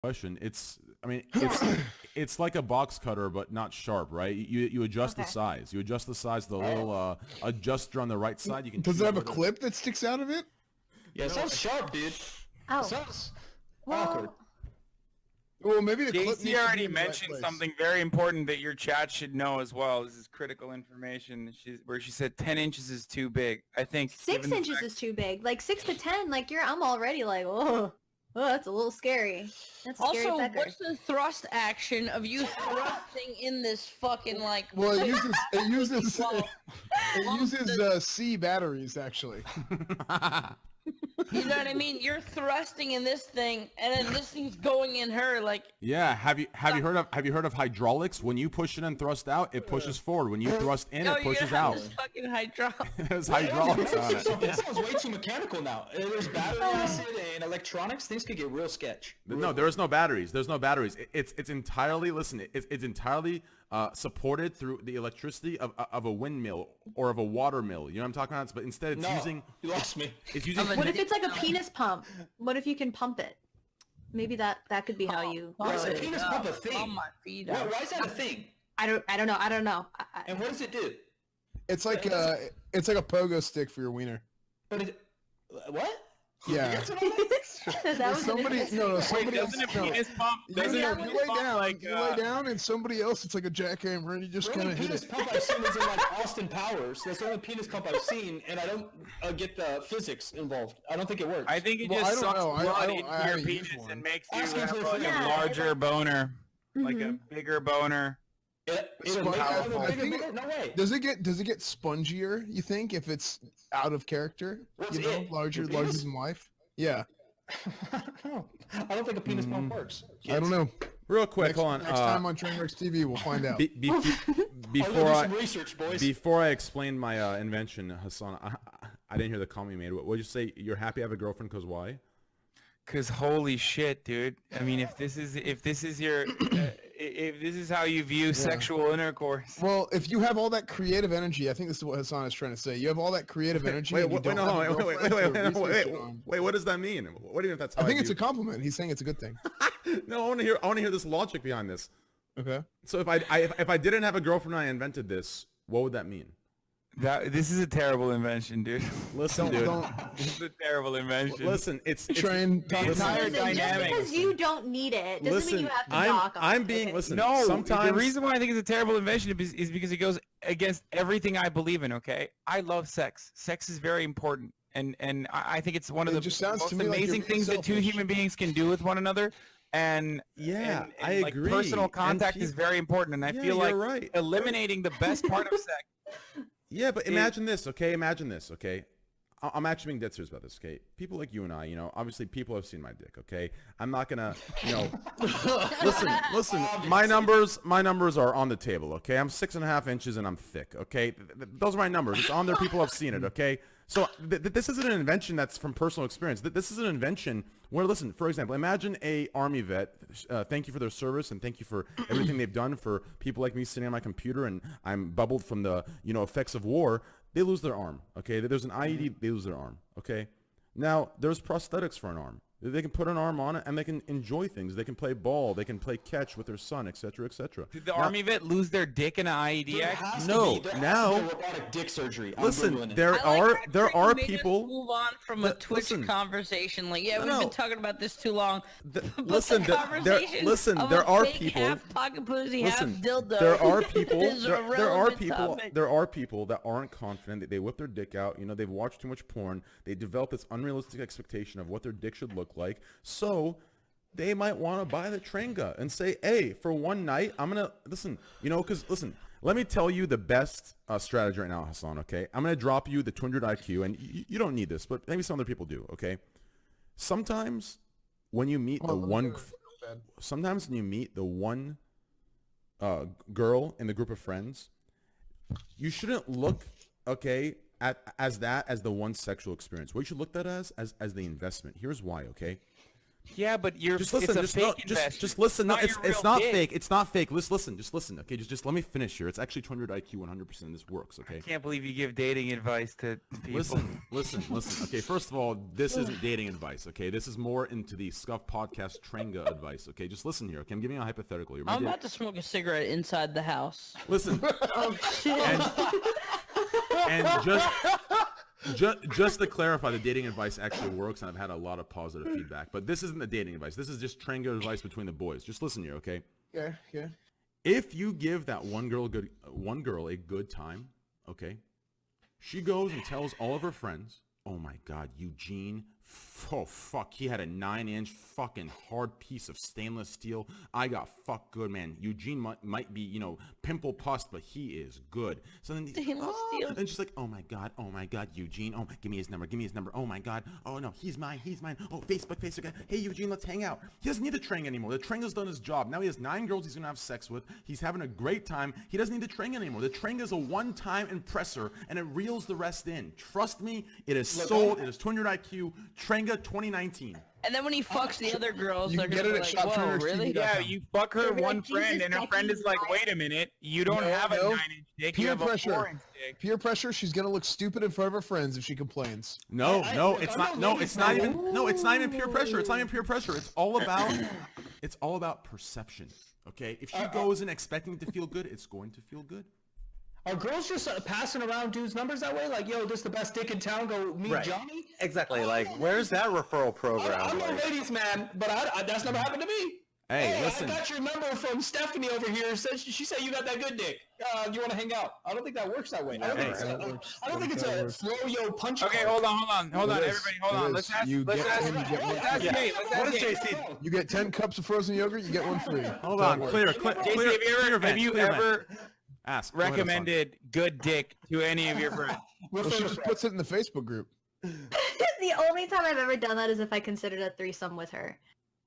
question. I mean, it's like a box cutter, but not sharp, right? You adjust the Okay. size. You adjust the size. The little adjuster on the right side. You can. Does choose it have a whether- clip that sticks out of it? Yeah, it sounds sharp, dude. It Oh, sounds awkward. well, Well, maybe the clip needs to JC be already in the right mentioned place. something very important that your chat should know as well. This is critical information. Where she said 10 inches is too big. I think 6 given the inches fact- is too big. Like 6 to 10, like I'm already like, oh, that's a little scary. That's a scary Also, pecker. what's the thrust action of you thrusting in this fucking like? Well, it uses Well, C batteries actually. You know what I mean? You're thrusting in this thing, and then this thing's going in her. Like, Yeah. Have you heard of hydraulics? When you push it and thrust out, it pushes forward. When you thrust in, oh, it pushes you have out. this fucking hydraulic. There's hydraulics on it. It sounds way too mechanical now. There's battery acid and electronics. Things could get real sketch. No, there is no batteries. There's no batteries. It's entirely it's entirely supported through the electricity of a windmill or of a water mill. You know what I'm talking about? But instead, it's No, using you lost me. it's using. What if it's like a penis pump? What if you can pump it? Maybe that could be how you. Why is grow a it. penis pump a thing? On my feet. Why is that a thing? I don't know. And what does it do? It's like a pogo stick for your wiener. But what? Yeah. That was Somebody Wait, somebody else. doesn't a No. penis pump? You, Doesn't you a penis lay pump down, like you lay down, and somebody else, it's like a jackhammer, and you just The kind only of hit penis it. pump I've seen is in like Austin Powers. That's the only penis pump I've seen, and I don't get the physics involved. I don't think it works. I think it Well, I just don't sucks know. I blood don't- into I your haven't used penis one. and makes you Asking have for a like friend. a Yeah, larger boner, like a Mhm. bigger boner. It'll Sponge- make it I bigger, think bigger? No way. Does it get spongier? You think if it's out of character? What's You know, it? larger Your penis? than life. Yeah, I don't know. I don't think a penis pump works. I don't know. Real quick, Next, hold on. next time on Trainwrecks TV, we'll find out. I'll Before do I some research, boys. before I explain my invention, Hassan, I didn't hear the comment you made. What did you say? You're happy I have a girlfriend because why? Cause holy shit, dude. I mean, if this is your if this is how you view sexual intercourse. Well, if you have all that creative energy, I think this is what Hassan is trying to say. You have all that creative energy. Wait, and you wait, don't no, have a wait, girlfriend to research it on. wait. What does that mean? What do you mean if that's how I think it's view- a compliment. He's saying it's a good thing. No, I want to hear this logic behind this. Okay. So if I didn't have a girlfriend and I invented this, what would that mean? This is a terrible invention, dude. Listen, Don't, dude. don't This is a terrible invention. Listen, it's train. the entire Listen, just dynamic. because you don't need it doesn't Listen, mean you have to I'm dock on I'm it, being okay? listen. No, sometimes the reason why I think it's a terrible invention is because it goes against everything I believe in. Okay, I love sex. Sex is very important, and I think it's one of It the just sounds most to me like you're amazing being things that two selfish. human beings can do with one another. And Yeah, and, I like, agree. Personal And contact is people- very important, and I Yeah, feel like you're right. eliminating the best part of sex. Yeah, but imagine this, okay? Imagine this, okay? I'm actually being dead serious about this, okay? People like you and I, obviously people have seen my dick, okay? I'm not gonna, listen. My numbers are on the table, okay? I'm 6.5 inches and I'm thick, okay? Those are my numbers. It's on there. People have seen it, okay? So this isn't an invention that's from personal experience. This is an invention where, listen, for example, imagine a army vet. Thank you for their service and thank you for everything they've done for people like me sitting on my computer and I'm bubbled from the effects of war. They lose their arm, okay? There's an IED, they lose their arm, okay? Now, there's prosthetics for an arm. They can put an arm on it and they can enjoy things. They can play ball. They can play catch with their son, etc., etc. Did the army vet lose their dick in an IED There accident? has No, to be, there now- has to be robotic dick surgery. I'm Listen, Googling it. there I like how are Train made us people. move on from a that- Twitch listen. conversation. Like, yeah, No, we've no. been talking about this too long. But Listen, the conversation of there a are fake people. half pocket pussy, Listen, half dildo. there are people. is a there are relevant people. topic. There are people that aren't confident. They whip their dick out. They've watched too much porn. They develop this unrealistic expectation of what their dick should look like. So they might want to buy the Trenga and say, "Hey, for one night, I'm gonna listen." Because listen, let me tell you the best strategy right now, Hassan. Okay, I'm gonna drop you the 200 IQ, and you don't need this, but maybe some other people do. Okay, sometimes when you meet sometimes when you meet the one girl in the group of friends, you shouldn't look as the one sexual experience. What you should look at as the investment. Here's why, okay? Yeah, but you're Just listen. it's a fake Just listen. No, Not it's your real not dick. fake. It's not fake. Listen. Just listen. Okay, just let me finish here. It's actually 200 IQ, 100%. This works. Okay. I can't believe you give dating advice to people. Listen. Okay, first of all, this isn't dating advice. Okay, this is more into the Scuff Podcast Trenga advice. Okay, just listen here. Okay, I'm giving you a hypothetical. You're my I'm date- about to smoke a cigarette inside the house. Listen. Oh shit. And just to clarify, the dating advice actually works, and I've had a lot of positive feedback. But this isn't the dating advice. This is just Trenga advice between the boys. Just listen here, okay? Yeah, yeah. If you give that one girl a good time, okay, she goes and tells all of her friends, "Oh my God, Eugene, oh fuck, he had a 9-inch fucking hard piece of stainless steel. I got fuck good, man. Eugene might be, pimple pussed, but he is good." So then, Stainless steel. and she's like, oh my God, Eugene, oh, give me his number, oh my God, oh no, he's mine, oh, Facebook, hey Eugene, let's hang out. He doesn't need the Trang anymore. The Tranga's done his job. Now he has 9 girls he's gonna have sex with. He's having a great time. He doesn't need the Trang anymore. The Trang is a one-time impressor, and it reels the rest in. Trust me, it is sold. It is 200 IQ, Tranga 2019. And then when he fucks the other girls, You they're can gonna get be it like, at whoa, shopturners really? TV. Yeah, you fuck her They're like, one friend, Jesus, and her friend is Becky, like, "Wait a minute, you don't No, have a no. 9-inch dick. You Peer have a pressure. 4-inch dick." Peer pressure. She's gonna look stupid in front of her friends if she complains. No, it's I'm not. not No, ready it's for not that. even. No, it's not even peer pressure. It's not even peer pressure. It's all about perception. Okay, if she goes in expecting to feel good, it's going to feel good. Are girls just passing around dudes' numbers that way? Like, yo, this is the best dick in town. Go meet Right. Johnny. Exactly. Like, where's that referral program? I'm a Like, ladies' man, but that's never happened to me. Hey, listen. I got your number from Stephanie over here. She said you got that good dick. Do you want to hang out? I don't think that works that way. I don't think it's a throw yo punch. Okay, card. hold on, It is. everybody, hold It on. is. Let's ask. You Let's get ask. one, you get one. Let's ask Yeah. Nate. Let's What ask is Nate. JC? You get 10 cups of frozen yogurt. You get one free. Hold on, clear, JC, have you ever ask? Go ahead, Hassan. recommended good dick to any of your friends? Well, she just puts it in the Facebook group. The only time I've ever done that is if I considered a threesome with her.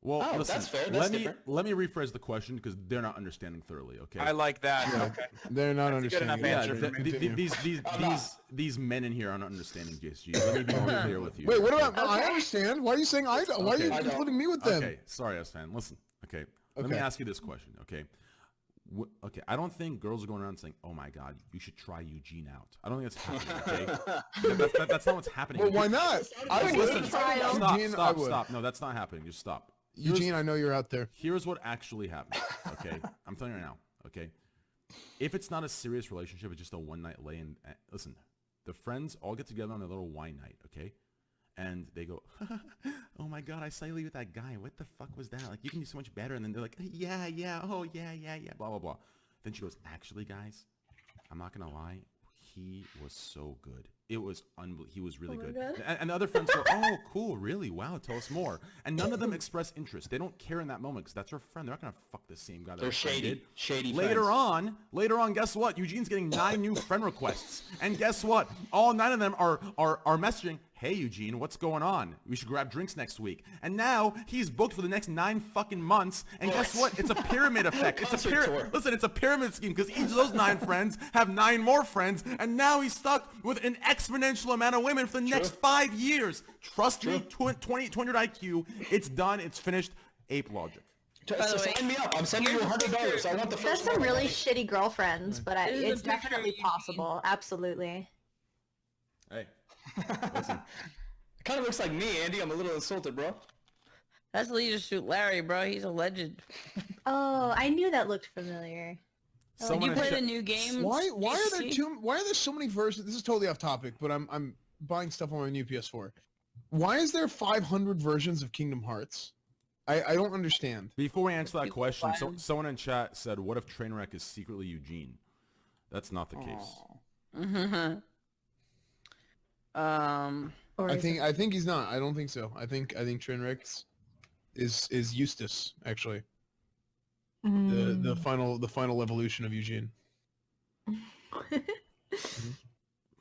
Well, Oh, listen, that's fair. That's different. let me rephrase the question because they're not understanding thoroughly. Okay. I like that. Yeah. Okay. They're not That's a good understanding. enough yeah, answer for me. Continue. these men in here are not understanding JSG. Let me be more clear with you. Wait, what about? I Okay. understand. Why are you saying I don't? Why are you Okay. including me with them? Okay, sorry, S-fan. Listen. Okay. Let me Okay. ask you this question. Okay. Okay, I don't think girls are going around saying, "Oh my God, you should try Eugene out." I don't think that's happening. Okay, that's not what's happening. Well, why not? I Pretty would. good trial. Stop, Eugene, I stop, would. stop. No, that's not happening. Just stop. Eugene, I know you're out there. Here's what actually happens. Okay, I'm telling you right now. Okay, if it's not a serious relationship, it's just a one-night lay. And listen, the friends all get together on a little wine night. Okay, and they go, "Oh my God, I saw you leave with that guy. What the fuck was that? Like, you can do so much better." And then they're like, "Yeah, oh yeah, blah blah blah." Then she goes, "Actually, guys, I'm not gonna lie. He was so good. It was unbelievable. He was really good." God. And the other friends go, "Oh, cool, really? Wow, tell us more." And none of them express interest. They don't care in that moment because that's her friend. They're not gonna fuck the same guy. That They're her friend shady. did. Shady Later friends. on, guess what? Eugene's getting 9 new friend requests, and guess what? All 9 of them are messaging, "Hey Eugene, what's going on? We should grab drinks next week." And now he's booked for the next 9 fucking months. And guess what? It's a pyramid effect. It's a Concert pyramid. tour. Listen, it's a pyramid scheme because each of those 9 friends have 9 more friends, and now he's stuck with an exponential amount of women for the next 5 years. Trust me, 200 IQ. It's done. It's finished. Ape logic. By the way, Sign me up. I'm sending you here's a $100. picture. I want the That's first some one. really shitty girlfriends, but This is a it's picture of definitely Eugene. possible. Absolutely. Hey, listen. It kind of looks like me, Andy. I'm a little insulted, bro. That's Leisure Suit Larry, bro. He's a legend. Oh, I knew that looked familiar. Did Someone you in play chat- the new game? Why are there JC? why are there so many versions? This is totally off topic, but I'm buying stuff on my new PS4. Why is there 500 versions of Kingdom Hearts? I don't understand. Before we answer that People question, find- someone in chat said, "What if Trainwreck is secretly Eugene?" That's not the case. Mm-hmm. Or I is think he's not. I don't think so. I think Trainwreck is Eustace actually. The final evolution of Eugene.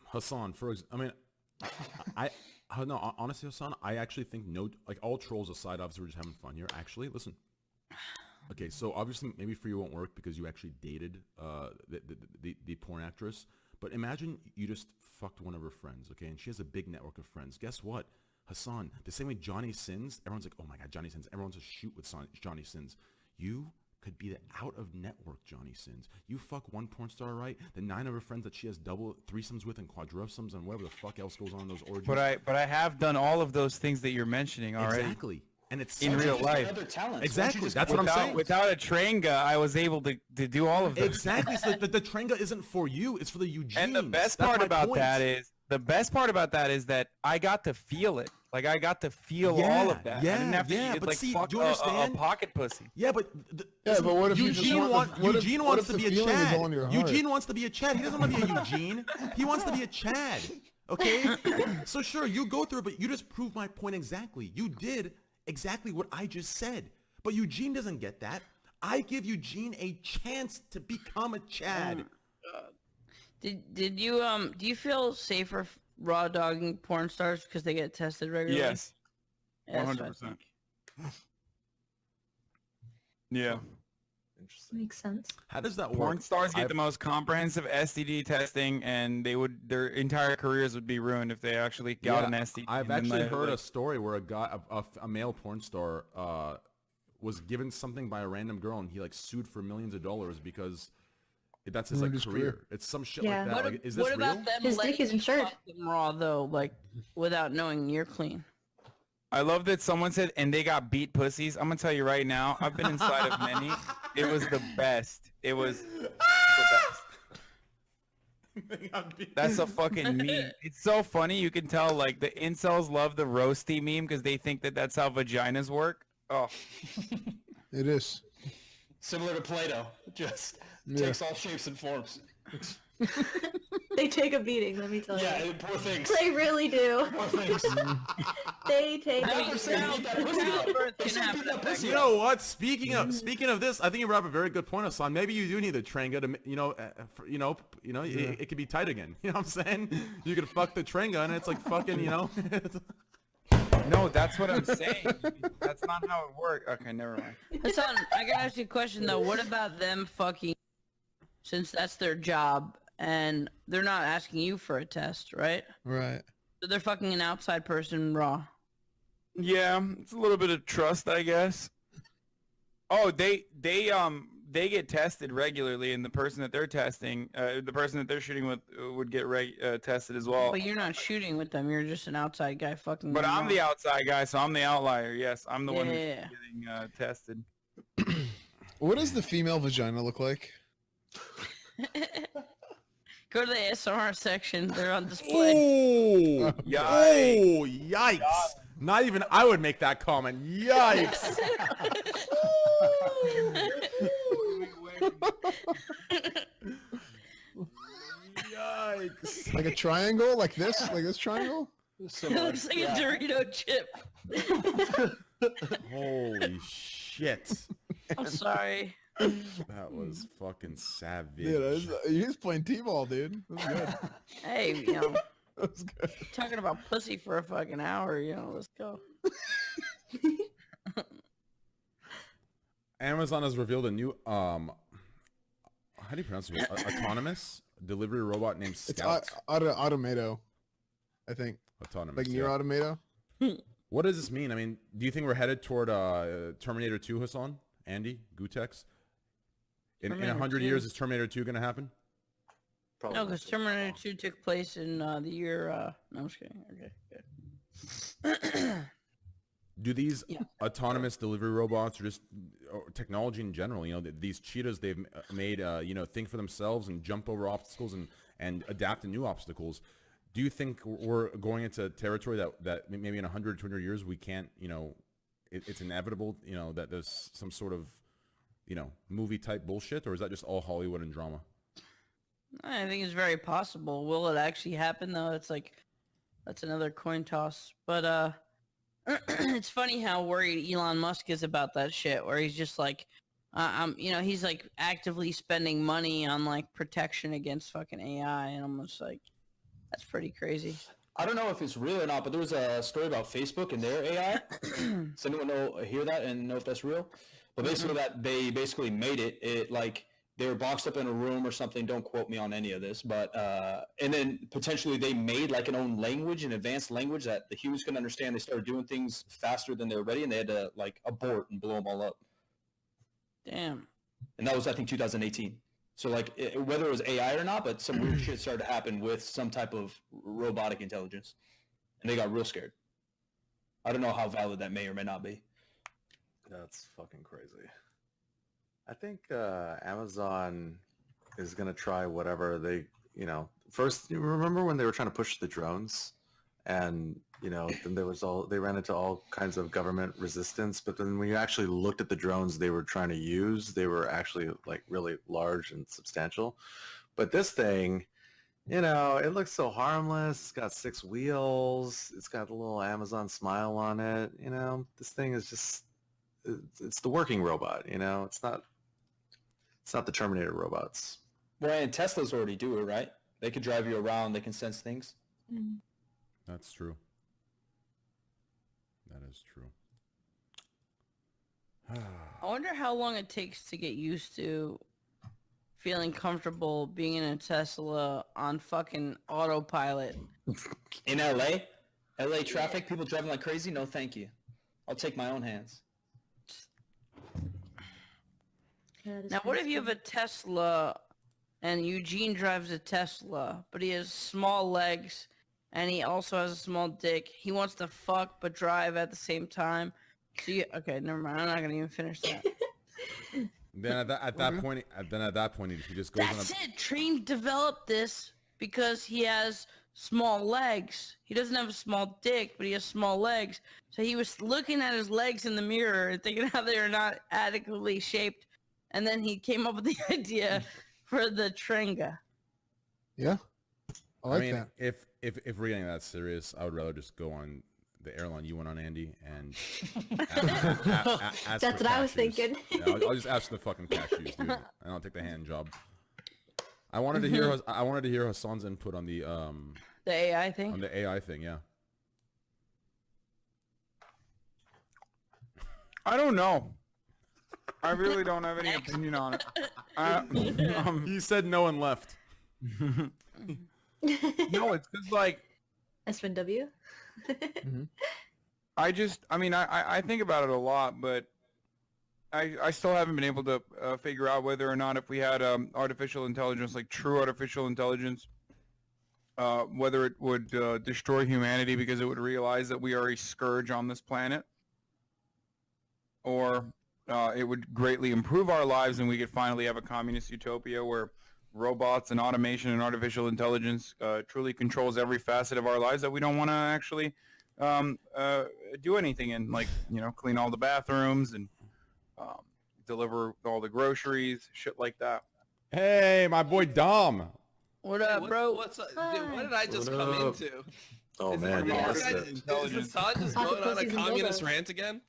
Hassan, no, honestly, Hassan, I actually think all trolls aside, obviously we're just having fun here. Actually, listen. Okay, so obviously maybe for you it won't work because you actually dated the porn actress. But imagine you just fucked one of her friends, okay, and she has a big network of friends. Guess what? Hassan, the same way Johnny sins, everyone's like, oh my God, Johnny sins. Everyone's a shoot with Johnny sins. You could be the out-of-network Johnny sins. You fuck one porn star, right? The 9 of her friends that she has double threesomes with and quadrusomes and whatever the fuck else goes on in those orgies. But I have done all of those things that you're mentioning already. Exactly. And it's In real life. Other talents. Exactly. That's what I'm saying. Without a Trenga, I was able to do all of this. Exactly. So the Trenga isn't for you. It's for the Eugenes. And the best That's part my about point. that is that I got to feel it. Like I got to feel all of that. I didn't have to but like see, fuck do you understand? a pocket pussy. Yeah, but but what if you just Eugene want the- what if- Eugene what wants if to the be a feeling is Chad. all in your heart? Eugene wants to be a Chad. He doesn't want to be a Eugene. He wants to be a Chad. Okay? So sure, you go through it, but you just proved my point exactly. You did exactly what I just said. But Eugene doesn't get that. I give Eugene a chance to become a Chad. Did you do you feel safer raw dogging porn stars because they get tested regularly? Yes. Yeah, that's what I 100%. think. Yeah. Makes sense. How does that work? Porn stars get I've- the most comprehensive STD testing, and their entire careers would be ruined if they actually got an STD. I've and then actually they, heard like, a story where a male porn star was given something by a random girl, and he like sued for millions of dollars because that's his like Ruined his career. career. It's some shit Yeah. like that. What, Like, is this what real? about them His dick letting is you insured. fuck them raw though, like without knowing you're clean? I love that someone said, and they got beat pussies. I'm gonna tell you right now, I've been inside of many. It was the best. It was the best. That's a fucking meme. It's so funny. You can tell, like, the incels love the roasty meme because they think that that's how vaginas work. Oh, It is. Similar to Plato, just Yeah. takes all shapes and forms. They take a beating, let me tell you. Yeah, poor things. They really do. Poor things. They take I a mean, They're saying beating. beat that pussy up. childbirth They're can saying happen beat that at pussy You up. know what? Speaking of this, I think you brought up a very good point, Hassan. Maybe you do need the Trenga to, it could be tight again. You know what I'm saying? You could fuck the Trenga, and it's like fucking, no, that's what I'm saying. That's not how it works. Okay, never mind. Hassan, I gotta ask you a question though. What about them fucking, since that's their job, and they're not asking you for a test, right? Right. So they're fucking an outside person raw. Yeah, it's a little bit of trust, I guess. Oh, they get tested regularly, and the person that they're testing, the person that they're shooting with, would get tested as well. But you're not shooting with them. You're just an outside guy fucking. But them I'm raw. the outside guy, so I'm the outlier. Yes, I'm the one who's Yeah. getting tested. What does the female vagina look like? Go to the ASMR section. They're on display. Oh, Yikes. oh, yikes! Not even I would make that comment. Yikes! Yikes! Like a triangle? Like this? Like this triangle? It looks like a Dorito chip. Holy shit! I'm sorry. That was fucking savage. Dude, he's playing T-ball, dude. That was good. Hey, you know, That was good. talking about pussy for a fucking hour. You know, let's go. Amazon has revealed a new how do you pronounce it? Autonomous delivery robot named It's Scout. Automato, I think. Autonomous. Like yeah. near Automato. What does this mean? I mean, do you think we're headed toward Terminator 2, Hassan? Andy? Gutex? In Terminator 100 2? years, is Terminator 2 going to happen? Probably No, not. because Terminator 2 took place in the year. No, I'm just kidding. Okay, good. Do these Yeah. autonomous delivery robots or just or technology in general, these cheetahs they've made, think for themselves and jump over obstacles and adapt to new obstacles. Do you think we're going into territory that maybe in 100, 200 years we can't, it's inevitable, that there's some sort of, movie type bullshit, or is that just all Hollywood and drama? I think it's very possible. Will it actually happen though? It's like that's another coin toss. But it's funny how worried Elon Musk is about that shit. Where he's just like, he's like actively spending money on like protection against fucking AI, and I'm just like, that's pretty crazy. I don't know if it's real or not, but there was a story about Facebook and their AI. Does anyone hear that and know if that's real? But basically, that they basically made it. It like they were boxed up in a room or something. Don't quote me on any of this, but and then potentially they made like an own language, an advanced language that the humans couldn't understand. They started doing things faster than they were ready, and they had to like abort and blow them all up. Damn. And that was, I think, 2018. So like whether it was AI or not, but some weird shit started to happen with some type of robotic intelligence, and they got real scared. I don't know how valid that may or may not be. That's fucking crazy. I think Amazon is gonna try whatever they, first, you remember when they were trying to push the drones, and then they ran into all kinds of government resistance, but then when you actually looked at the drones they were trying to use, they were actually like really large and substantial. But this thing, it looks so harmless. It's got 6 wheels. It's got a little Amazon smile on it. This thing is just, it's the working robot. It's not the Terminator robots. Well, and Teslas already do it, right? They can drive you around. They can sense things. Mm. That's true. That is true. I wonder how long it takes to get used to feeling comfortable being in a Tesla on fucking autopilot. In LA traffic, people driving like crazy. No, thank you. I'll take my own hands. Now, what if you have a Tesla and Eugene drives a Tesla, but he has small legs and he also has a small dick? He wants to fuck but drive at the same time. So okay, never mind. I'm not gonna even finish that. Then at that point, he just goes That's it. Train developed this because he has small legs. He doesn't have a small dick, but he has small legs. So he was looking at his legs in the mirror and thinking how they are not adequately shaped. And then he came up with the idea for the Trenga. Yeah. I like mean, that. if we're getting that serious, I would rather just go on the airline you went on, Andy, and ask That's for what I was cashews. thinking. Yeah, I'll just ask for the fucking cashews, dude, and I'll take the hand job. I wanted to hear Hassan's input on the AI thing? On the AI thing, yeah. I don't know. I really don't have any opinion on it. He said no and left. No, it's because like SNW? I think about it a lot, but I still haven't been able to figure out whether or not if we had artificial intelligence, like true artificial intelligence, whether it would destroy humanity because it would realize that we are a scourge on this planet, or it would greatly improve our lives and we could finally have a communist utopia where robots and automation and artificial intelligence truly controls every facet of our lives that we don't want to actually do anything in, like, clean all the bathrooms and deliver all the groceries, shit like that. Hey, my boy Dom. What up, bro? What's up? Dude, what did I just What come up? into? Oh man, you missed it. Is Todd just going on a communist rant again?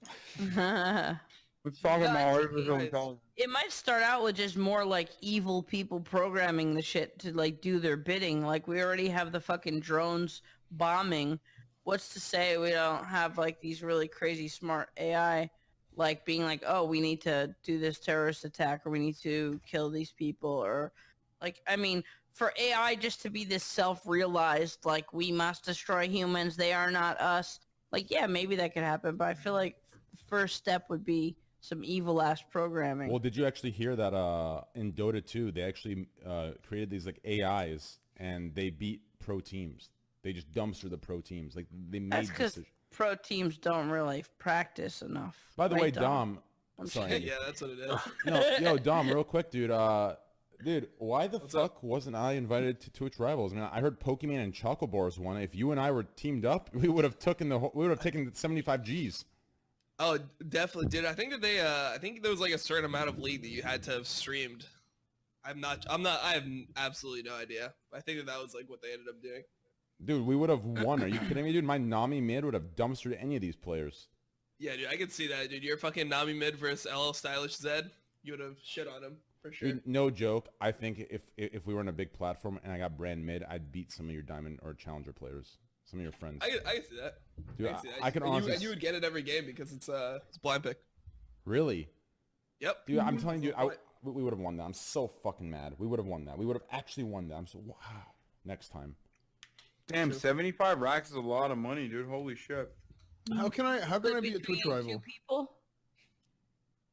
We're talking about guys- artificial guys- intelligence. It might start out with just more like evil people programming the shit to like do their bidding. Like we already have the fucking drones bombing. What's to say we don't have like these really crazy smart AI like being like, oh, we need to do this terrorist attack or we need to kill these people, or like, I mean, for AI just to be this self-realized, like we must destroy humans, they are not us. Like, yeah, maybe that could happen, but I feel like first step would be some evil ass programming. Well, did you actually hear that in Dota 2, they actually created these like AIs and they beat pro teams. They just dumpster the pro teams. Like they made That's because pro teams don't really practice enough. By the right, way, Dom. I'm Sorry. Yeah, that's what it is. Yo, Dom, real quick, dude. Dude, why the fuck wasn't I invited to Twitch Rivals? I mean, I heard Pokemon and Chocobars won. If you and I were teamed up, we would have taken the 75 Gs. Oh, definitely, dude. I think that I think there was like a certain amount of league that you had to have streamed. I have absolutely no idea. I think that was like what they ended up doing. Dude, we would have won. Are you kidding me, dude? My Nami mid would have dumpstered any of these players. Yeah, dude, I could see that, dude. You're fucking Nami mid versus LL Stylish Zed. You would have shit on him for sure. Dude, no joke. I think if we were on a big platform and I got brand mid, I'd beat some of your diamond or challenger players, some of your friends. I can see that. Dude, can see that. I can And honestly. and you would get it every game because it's blind pick. Really? Yep. Dude, I'm telling you, We would have won that. I'm so fucking mad. We would have won that. We would have actually won that. I'm so wow. Next time. Damn, 75 racks is a lot of money, dude. Holy shit. How can I Split be a Twitch between rival? 2 people?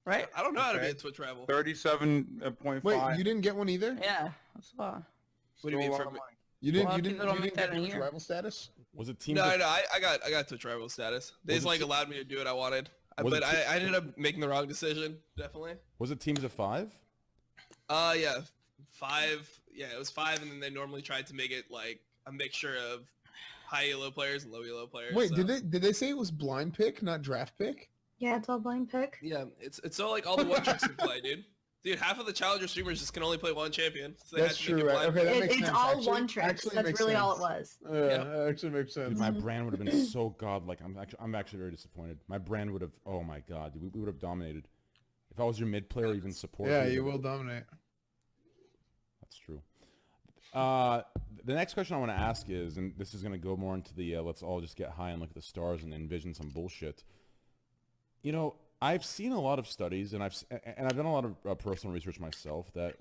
Right? I don't know how to be Okay. a Twitch rival. 37.5. Wait, you didn't get one either? Yeah, that's a lot. What do you Still mean a lot from- of money. You A didn't lot you of didn't people you don't didn't make get that in Twitch here. rival status? Was it team? No, I got Twitch rival status. They Was just it like t- allowed me to do what I wanted. Was But it I ended up making the wrong decision, definitely. Was it teams of 5? Yeah, 5. Yeah, it was 5, and then they normally tried to make it like a mixture of high elo players and low elo players. Wait, so. did they say it was blind pick, not draft pick? Yeah, it's all blind pick. Yeah, it's so like all the one tricks can play, dude. Dude, half of the challenger streamers just can only play one champion. So they That's had to make true, it right? blind. Okay, that It, makes it's sense. all Actually- one tricks. actually That's makes really all it sense. was. Yeah, Yeah. that actually makes sense. Dude, my brand would have been so god. Like I'm actually very disappointed. My brand would have. Oh my god, dude, we would have dominated. If I was your mid player, or even support. Yeah, we you would've- will dominate. That's true. The next question I want to ask is, and this is going to go more into the let's all just get high and look at the stars and envision some bullshit. You know, I've seen a lot of studies, and I've done a lot of personal research myself that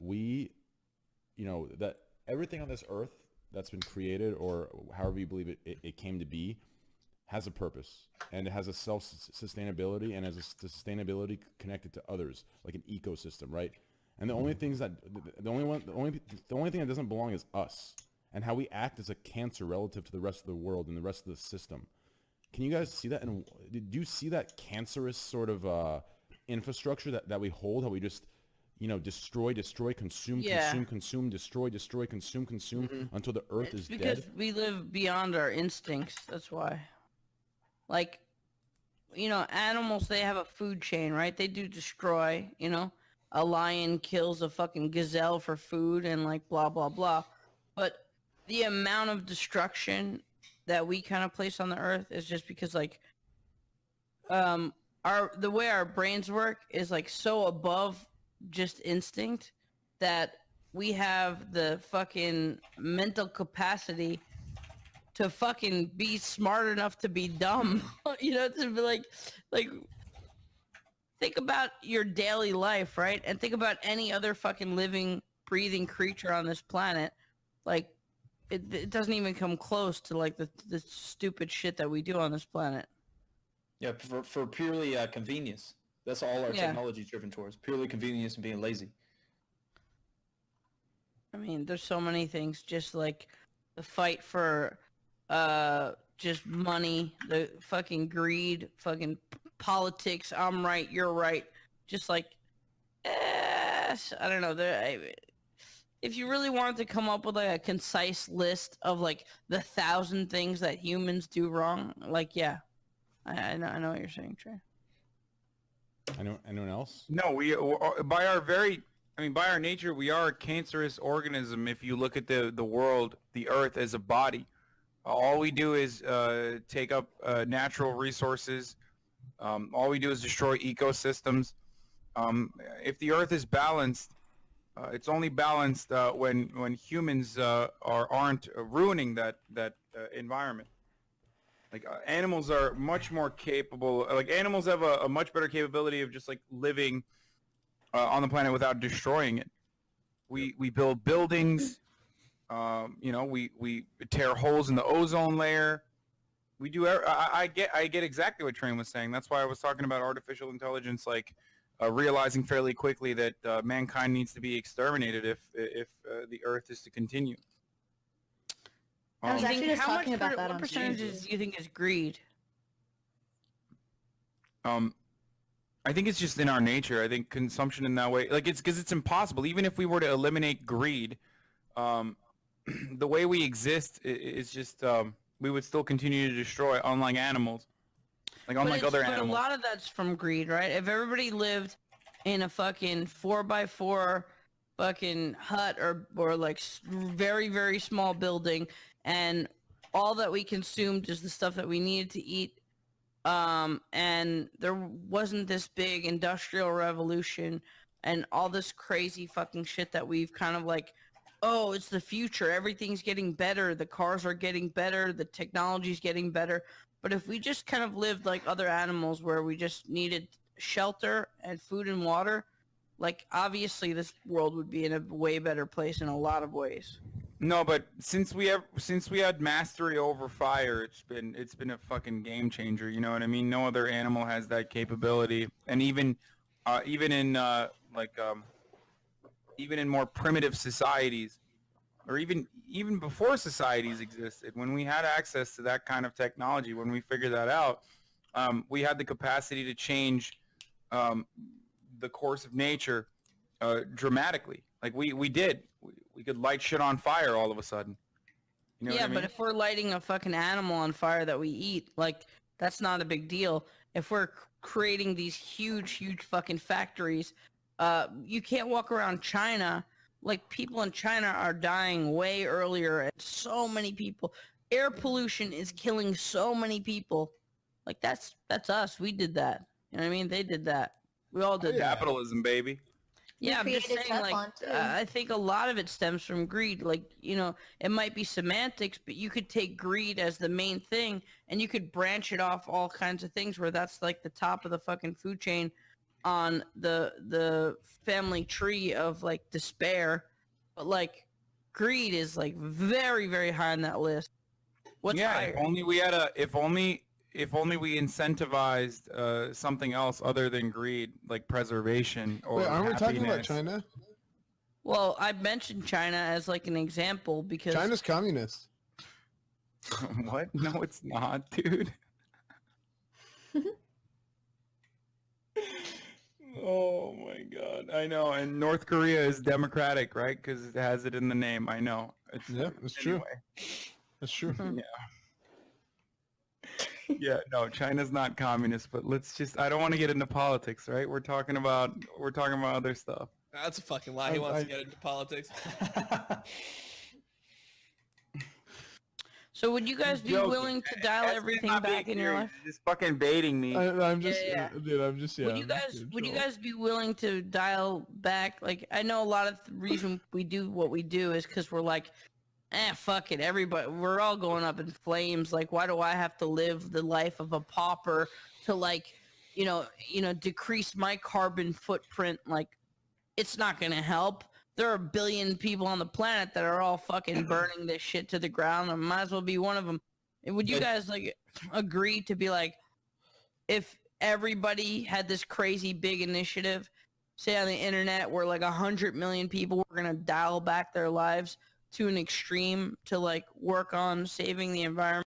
that everything on this earth that's been created, or however you believe it came to be, has a purpose, and it has a self-sustainability, and has a sustainability connected to others, like an ecosystem, right? And the only thing that doesn't belong is us, and how we act as a cancer relative to the rest of the world and the rest of the system. Can you guys see that? And did you see that cancerous sort of infrastructure that we hold? How we just, destroy, consume, Yeah. consume, destroy, consume until the earth It's is because dead? we live beyond our instincts. That's why. Like, animals, they have a food chain, right? They do destroy, a lion kills a fucking gazelle for food and like blah, blah, blah. But the amount of destruction that we kind of place on the earth is just because like, the way our brains work is like so above just instinct that we have the fucking mental capacity to fucking be smart enough to be dumb. To be like think about your daily life, right? And think about any other fucking living, breathing creature on this planet. Like it doesn't even come close to like the stupid shit that we do on this planet. Yeah, for purely convenience. That's all our Yeah. technology is driven towards. Purely convenience and being lazy. I mean, there's so many things, just like the fight for just money, the fucking greed, fucking politics, I'm right, you're right. Just like, I don't know. If you really wanted to come up with like a concise list of like the 1,000 things that humans do wrong, like, yeah, I know what you're saying, Trey. Anyone else? No, by our nature, we are a cancerous organism. If you look at the world, the earth as a body, all we do is take up natural resources. All we do is destroy ecosystems. If the earth is balanced, it's only balanced when humans aren't ruining that environment. Like animals are much more capable. Like animals have a much better capability of just like living on the planet without destroying it. We build buildings. We tear holes in the ozone layer. We do. I get exactly what Train was saying. That's why I was talking about artificial intelligence, like realizing fairly quickly that mankind needs to be exterminated if the Earth is to continue. I was You actually think- just how talking much about that What on percentages do you think is greed? I think it's just in our nature. I think consumption in that way, like it's because it's impossible. Even if we were to eliminate greed, the way we exist is just we would still continue to destroy, unlike animals, like unlike other But animals. a lot of that's from greed, right? If everybody lived in a fucking 4x4 fucking hut or like very, very small building, and all that we consumed is the stuff that we needed to eat, and there wasn't this big industrial revolution and all this crazy fucking shit that we've kind of like, oh, it's the future, everything's getting better, the cars are getting better, the technology's getting better. But if we just kind of lived like other animals where we just needed shelter and food and water, Like, obviously, this world would be in a way better place in a lot of ways. No, but since we had mastery over fire, it's been a fucking game changer. You know what I mean? No other animal has that capability, and even in even in more primitive societies, or even before societies existed, when we had access to that kind of technology, when we figured that out, we had the capacity to change the course of nature dramatically. Like we did. We could light shit on fire all of a sudden. You know Yeah, what I mean? but if we're lighting a fucking animal on fire that we eat, like, that's not a big deal. If we're creating these huge fucking factories, you can't walk around China. Like, people in China are dying way earlier, and so many people. Air pollution is killing so many people. Like, that's us. We did that. You know what I mean? They did that. We all did that. Capitalism, baby. You Yeah, I'm just created saying, like, Teflon, too. I think a lot of it stems from greed. Like, you know, it might be semantics, but you could take greed as the main thing, and you could branch it off all kinds of things where that's like the top of the fucking food chain on the family tree of, like, despair. But, like, greed is, like, very, very high on that list. What's Yeah, higher? if only we incentivized something else other than greed, like preservation or Wait, aren't we talking about happiness. China? Well, I mentioned China as, like, an example because China's communist. What? No, it's not, dude. Oh my god, I know. And North Korea is democratic, right? Because it has it in the name. I know. Yeah, that's true. That's true. Yeah, no, China's not communist, but I don't want to get into politics, right? We're talking about other stuff. That's a fucking lie. He wants to get into politics. So would you guys be Joking. willing to dial That's everything not back being in your serious. life? You're just fucking baiting me. I'm just, Yeah. dude. I'm just, yeah. Would you guys be willing to dial back? Like, I know a lot of the reason we do what we do is because we're like, fuck it, everybody, we're all going up in flames. Like, why do I have to live the life of a pauper to, like, you know, decrease my carbon footprint? Like, it's not gonna help. There are a billion people on the planet that are all fucking burning this shit to the ground. I might as well be one of them. And would you guys, like, agree to be like, if everybody had this crazy big initiative, say on the internet, where like 100 million people were gonna dial back their lives to an extreme to, like, work on saving the environment?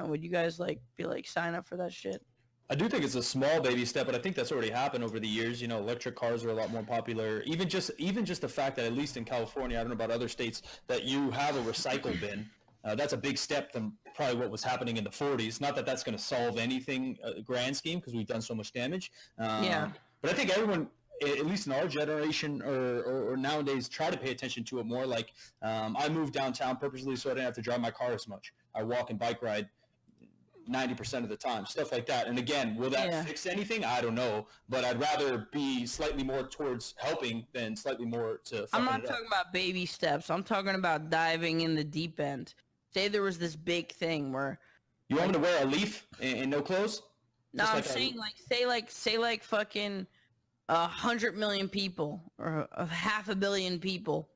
Would you guys, like, be like, sign up for that shit? I do think it's a small baby step, but I think that's already happened over the years. You know, electric cars are a lot more popular. Even just the fact that, at least in California, I don't know about other states, that you have a recycle bin. That's a big step than probably what was happening in the 40s. Not that that's going to solve anything grand scheme, because we've done so much damage. Yeah. But I think everyone, at least in our generation or nowadays, try to pay attention to it more. Like, I moved downtown purposely so I didn't have to drive my car as much. I walk and bike ride 90% of the time, stuff like that. And again, will that fix anything? I don't know, but I'd rather be slightly more towards helping than slightly more to I'm not talking about baby steps. I'm talking about diving in the deep end. Say there was this big thing where you want me to wear a leaf and no clothes? No, I'm saying, like, say like fucking 100 million people or a 500 million people.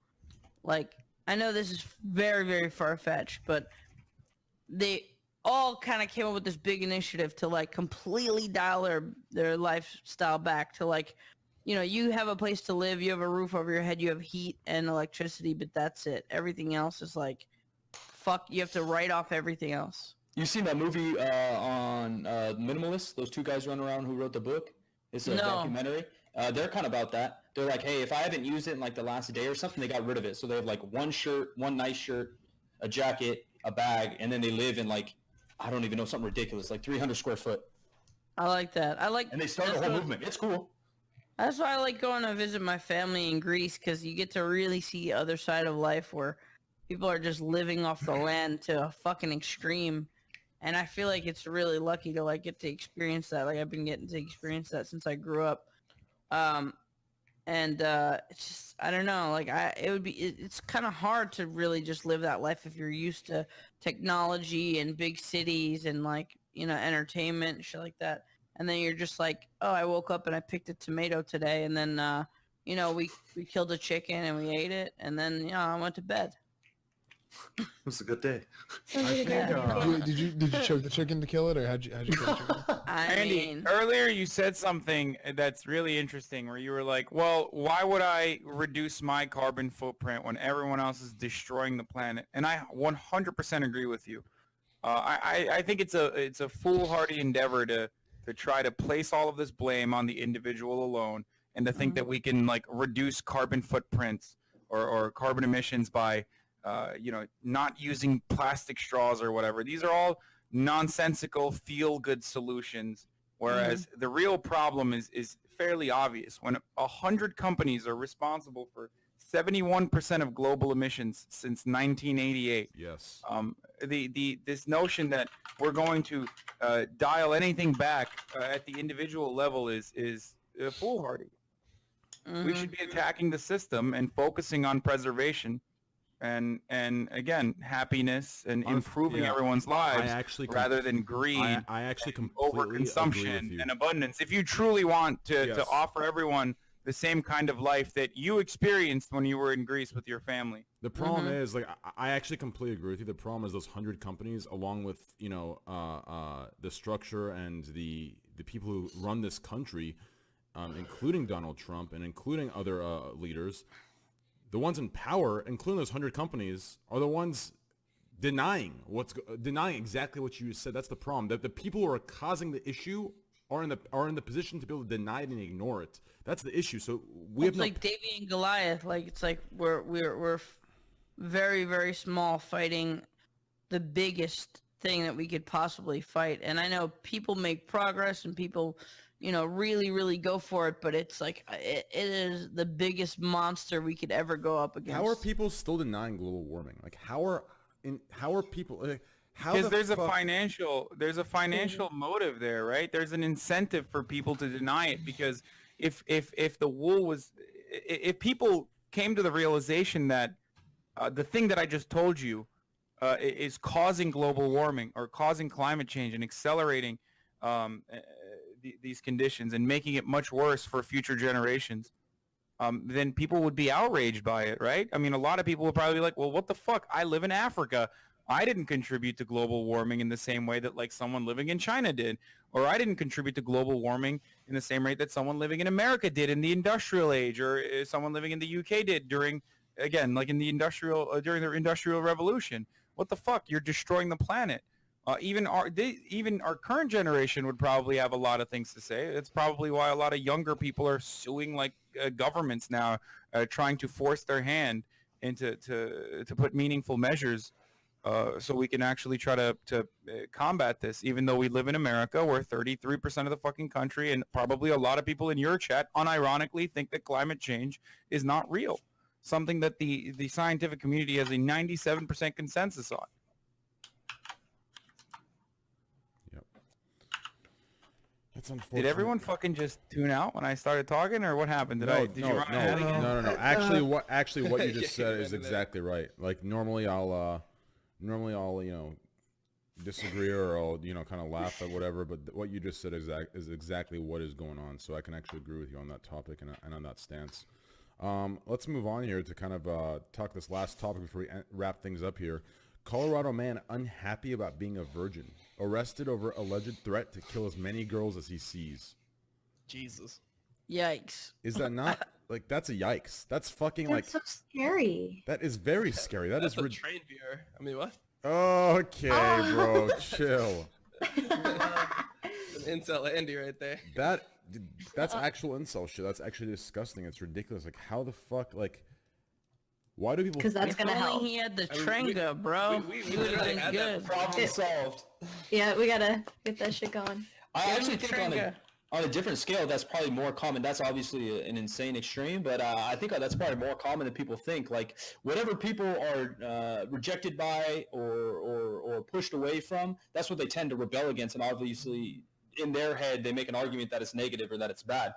Like, I know this is very, very far-fetched, but they all kind of came up with this big initiative to, like, completely dial their lifestyle back to, like, you know, you have a place to live, you have a roof over your head, you have heat and electricity, but that's it. Everything else is like, fuck, you have to write off everything else. You seen that movie on Minimalist. Those two guys running around who wrote the book. It's a No. documentary. They're kind of about that. They're like, hey, if I haven't used it in like the last day or something, they got rid of it. So they have like one shirt, one nice shirt, a jacket, a bag, and then they live in like, I don't even know, something ridiculous, like 300 square foot. I like that. And they started a that's whole what- movement. It's cool. That's why I like going to visit my family in Greece, because you get to really see the other side of life where people are just living off the land to a fucking extreme. And I feel like it's really lucky to like get to experience that. Like I've been getting to experience that since I grew up. It's just, I don't know, like it's kind of hard to really just live that life if you're used to technology and big cities and like, you know, entertainment and shit like that. And then you're just like, oh, I woke up and I picked a tomato today, and then you know, we killed a chicken and we ate it, and then, you know, I went to bed. It was a good day. Did you choke the chicken to kill it, or how'd you kill the chicken? Andy, mean, earlier you said something that's really interesting where you were like, well, why would I reduce my carbon footprint when everyone else is destroying the planet? And I 100% agree with you. I think it's a foolhardy endeavor to try to place all of this blame on the individual alone, and to think that we can like reduce carbon footprints or carbon emissions by you know, not using plastic straws or whatever. These are all nonsensical feel-good solutions, whereas the real problem is fairly obvious. When 100 companies are responsible for 71% of global emissions since 1988. Yes. This notion that we're going to dial anything back at the individual level is foolhardy. We should be attacking the system and focusing on preservation and again, happiness and improving everyone's lives rather than greed, I actually completely agree with overconsumption you. and abundance. If you truly want to offer everyone the same kind of life that you experienced when you were in Greece with your family. The problem is, like, I actually completely agree with you. The problem is those 100 companies, along with, you know, the structure and the people who run this country, including Donald Trump and including other leaders, the ones in power, including those 100 companies, are the ones denying exactly what you said. That's the problem. That the people who are causing the issue are in the position to be able to deny it and ignore it. That's the issue. So it's like David and Goliath. Like it's like we're very, very small fighting the biggest thing that we could possibly fight. And I know people make progress and people, you know, really, really go for it, but it's like it is the biggest monster we could ever go up against. How are people still denying global warming? Like how are people? Because there's a financial motive there, right? There's an incentive for people to deny it, because if people came to the realization that the thing that I just told you is causing global warming or causing climate change and accelerating these conditions and making it much worse for future generations, then people would be outraged by it, right? I mean, a lot of people would probably be like, well, what the fuck? I live in Africa. I didn't contribute to global warming in the same way that like someone living in China did, or I didn't contribute to global warming in the same rate that someone living in America did in the industrial age, or someone living in the UK did during during the industrial revolution. What the fuck? You're destroying the planet. Even our current generation would probably have a lot of things to say. It's probably why a lot of younger people are suing like governments now, trying to force their hand into to put meaningful measures so we can actually try to combat this. Even though we live in America, where 33% of the fucking country, and probably a lot of people in your chat unironically think that climate change is not real. Something that the scientific community has a 97% consensus on. That's unfortunate. Did everyone fucking just tune out when I started talking, or what happened? Did you run ahead again? No. Actually, what you just said is exactly right. Like normally I'll you know disagree, or I'll you know kind of laugh at whatever. But what you just said is exactly what is going on. So I can actually agree with you on that topic and on that stance. Let's move on here to kind of talk this last topic before we wrap things up here. Colorado man unhappy about being a virgin. Arrested over alleged threat to kill as many girls as he sees. Jesus. Yikes. Is that not like that's a yikes? That's fucking That's so scary. That is very scary. That That's is a train viewer. I mean, what? Okay, bro, chill. Incel Andy right there. That's actual incel shit. That's actually disgusting. It's ridiculous. Like, how the fuck, like, why do people? Because that's If gonna only help. he had the I mean, Trenga, bro. we He would have literally been had that good. Problem solved. Yeah, we gotta get that shit going. I Give actually him think Trenga. on a different scale, that's probably more common. That's obviously an insane extreme, but I think that's probably more common than people think. Like, whatever people are rejected by or pushed away from, that's what they tend to rebel against. And obviously, in their head, they make an argument that it's negative or that it's bad.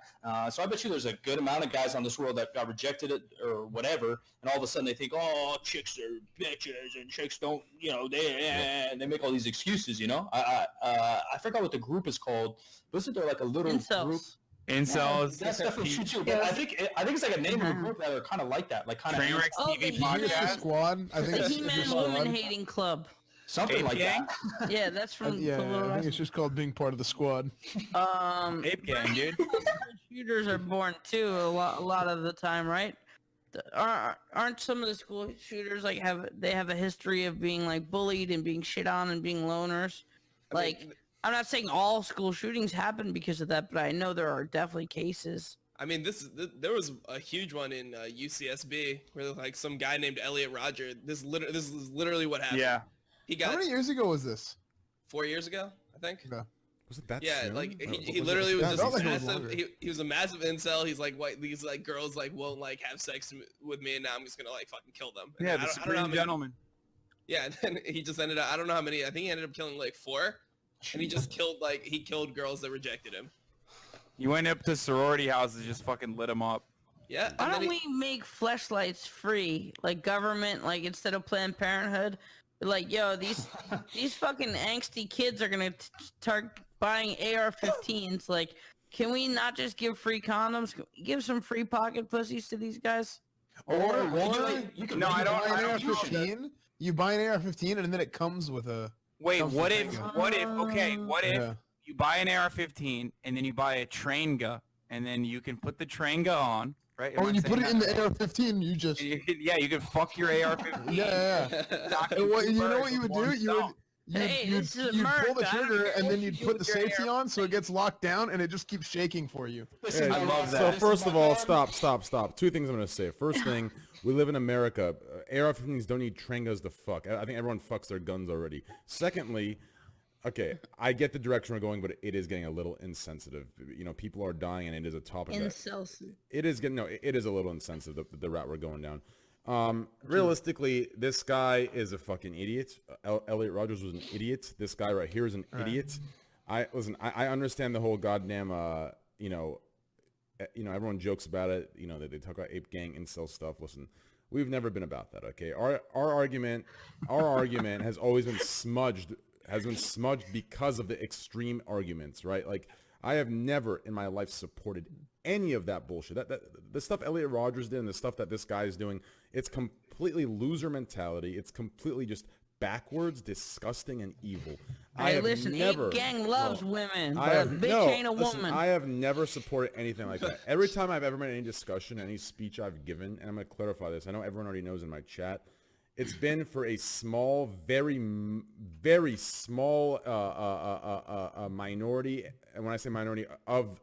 So I bet you there's a good amount of guys on this world that got rejected or whatever, and all of a sudden they think, oh, chicks are bitches and chicks don't, and they make all these excuses, I forgot what the group is called. Wasn't there like a little group? Incels. Incels. That's definitely true too. But I think it's like a name of a group that are kind of like that, like kind of Trainwreck Oh, TV the I think it's the podcast. squad. I think The it's the He-Man squad. Woman Hating Club. something Ape like Gang? that. Yeah, that's from Yeah, Kobolds. I think it's just called being part of the squad. Ape Gang, dude. Shooters are born too a lot of the time, right? Aren't some of the school shooters like have a history of being like bullied and being shit on and being loners? Like, I'm not saying all school shootings happen because of that, but I know there are definitely cases. I mean, there was a huge one in UCSB where like some guy named Elliot Roger. This is literally what happened. Yeah. He How got many years ago was this? 4 years ago, I think. Yeah. Was it that Yeah, soon? like Oh, he was literally was that just felt like it was massive. longer. He was a massive incel. He's like, what? These like girls like won't like have sex with me, and now I'm just gonna like fucking kill them. And Yeah, I the don't know how Supreme many- Gentleman. Yeah, and then he just ended up. I don't know how many. I think he ended up killing like 4, and he just killed girls that rejected him. You went up to sorority houses, just fucking lit them up. Yeah. Why And then don't we make fleshlights free? Like government, like instead of Planned Parenthood, like yo, these fucking angsty kids are gonna start buying AR-15s. Like, can we not just give free condoms? Give some free pocket pussies to these guys? Or You can No, I don't- buy an I don't- AR-15. You buy an AR-15 and then it comes with a. Wait, Comes what with if, Trenga. what if, okay, what if Yeah. you buy an AR-15 and then you buy a Trenga and then you can put the Trenga on, right? Oh, Am I when you saying put it in that the AR-15, you just. right? You can fuck your AR-15. Yeah. knock And what, two you know birds what you with would do? one You would. stone. Hey, You'd this is pull the America. I don't trigger care and what then you you'd do put the with your safety on so it gets locked down and it just keeps shaking for you. Listen, Yeah, I love So that. first of all, stop. 2 things I'm gonna say. First thing, we live in America. AR-15s don't need Trengas to fuck. I think everyone fucks their guns already. Secondly, okay, I get the direction we're going, but it is getting a little insensitive. People are dying, and it is a topic that Incels. it is getting. No, it is a little insensitive the route we're going down. Realistically, this guy is a fucking idiot. Elliot Rogers was an idiot. This guy right here is an idiot. I understand the whole goddamn everyone jokes about it. They talk about ape gang incel stuff. Listen, we've never been about that. Okay, our argument has always been smudged. Has been smudged because of the extreme arguments, right? Like, I have never in my life supported any of that bullshit. That the stuff Elliot Rogers did and the stuff that this guy is doing, it's completely loser mentality. It's completely just backwards, disgusting, and evil. Hey, listen, Ape Gang loves women, but a bitch ain't a woman. I have never supported anything like that. Every time I've ever made any discussion, any speech I've given, and I'm going to clarify this. I know everyone already knows in my chat. It's been for a small, very, very small minority, and when I say minority, of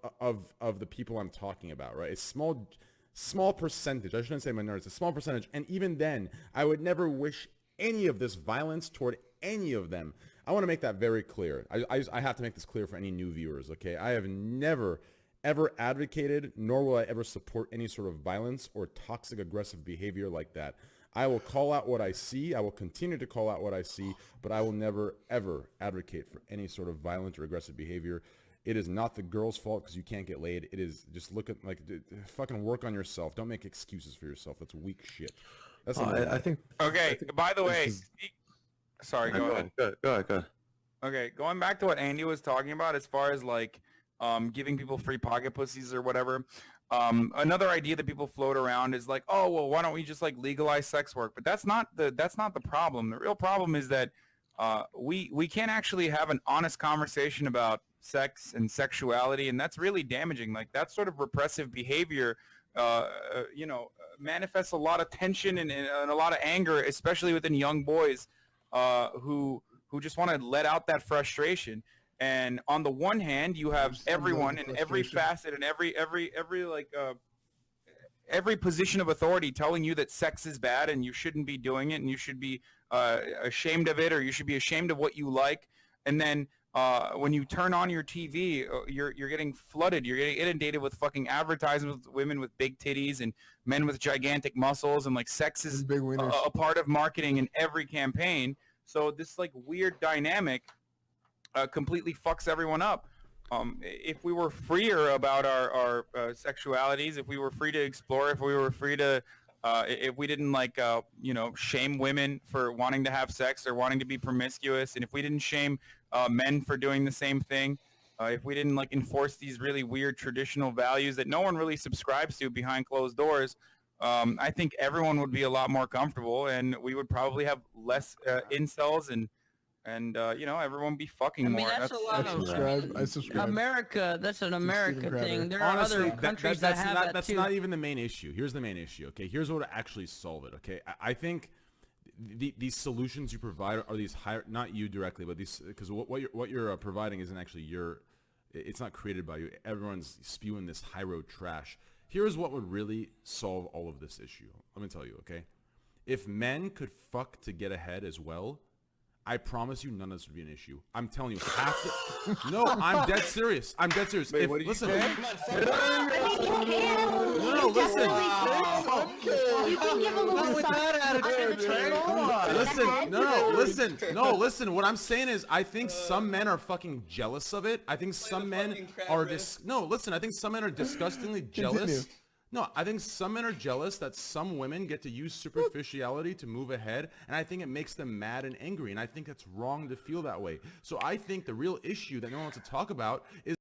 the people I'm talking about, right? It's small percentage. I shouldn't say minority. It's a small percentage, and even then, I would never wish any of this violence toward any of them. I want to make that very clear. I have to make this clear for any new viewers, okay? I have never, ever advocated, nor will I ever support any sort of violence or toxic, aggressive behavior like that. I will call out what I see. I will continue to call out what I see, but I will never, ever advocate for any sort of violent or aggressive behavior. It is not the girl's fault because you can't get laid. It is just fucking work on yourself. Don't make excuses for yourself. That's weak shit. That's I think. Okay, by the way, sorry, go ahead. Go ahead. Okay, going back to what Andy was talking about as far as like giving people free pocket pussies or whatever. Another idea that people float around is like, oh, well, why don't we just like legalize sex work? But that's not the problem. The real problem is that we can't actually have an honest conversation about sex and sexuality, and that's really damaging. Like, that sort of repressive behavior, manifests a lot of tension and a lot of anger, especially within young boys who just want to let out that frustration. And on the one hand, you have Understand everyone the in every frustration. facet and every position of authority telling you that sex is bad and you shouldn't be doing it and you should be ashamed of it, or you should be ashamed of what you like. And then when you turn on your TV, you're getting flooded. You're getting inundated with fucking advertisements with women with big titties and men with gigantic muscles, and like sex is And big wieners. a part of marketing in every campaign. So this like weird dynamic completely fucks everyone up. If we were freer about our sexualities, if we were free to explore, if we were free to, if we didn't like, shame women for wanting to have sex or wanting to be promiscuous, and if we didn't shame men for doing the same thing, if we didn't like enforce these really weird traditional values that no one really subscribes to behind closed doors, I think everyone would be a lot more comfortable, and we would probably have less incels and everyone be fucking I mean, more. that's a lot of I subscribe. America. That's an America Crowder. thing. There are Honestly, other countries that have that that's too. not even the main issue. Here's the main issue. Okay, here's what would actually solve it. Okay, I think these solutions you provide are these higher, not you directly, but these, because what you're providing isn't actually it's not created by you. Everyone's spewing this high road trash. Here's what would really solve all of this issue. Let me tell you. Okay, if men could fuck to get ahead as well, I promise you none of this would be an issue. I'm telling you, no, I'm dead serious. I'm dead serious. Wait, what did you listen, say? I mean, you can. No, You listen. definitely- You can give a little suck under the table. Listen. What I'm saying is, I think some men are fucking jealous of it. I think some men fucking crap, are man. I think some men are disgustingly jealous. No, I think some men are jealous that some women get to use superficiality to move ahead, and I think it makes them mad and angry, and I think it's wrong to feel that way. So I think the real issue that no one wants to talk about is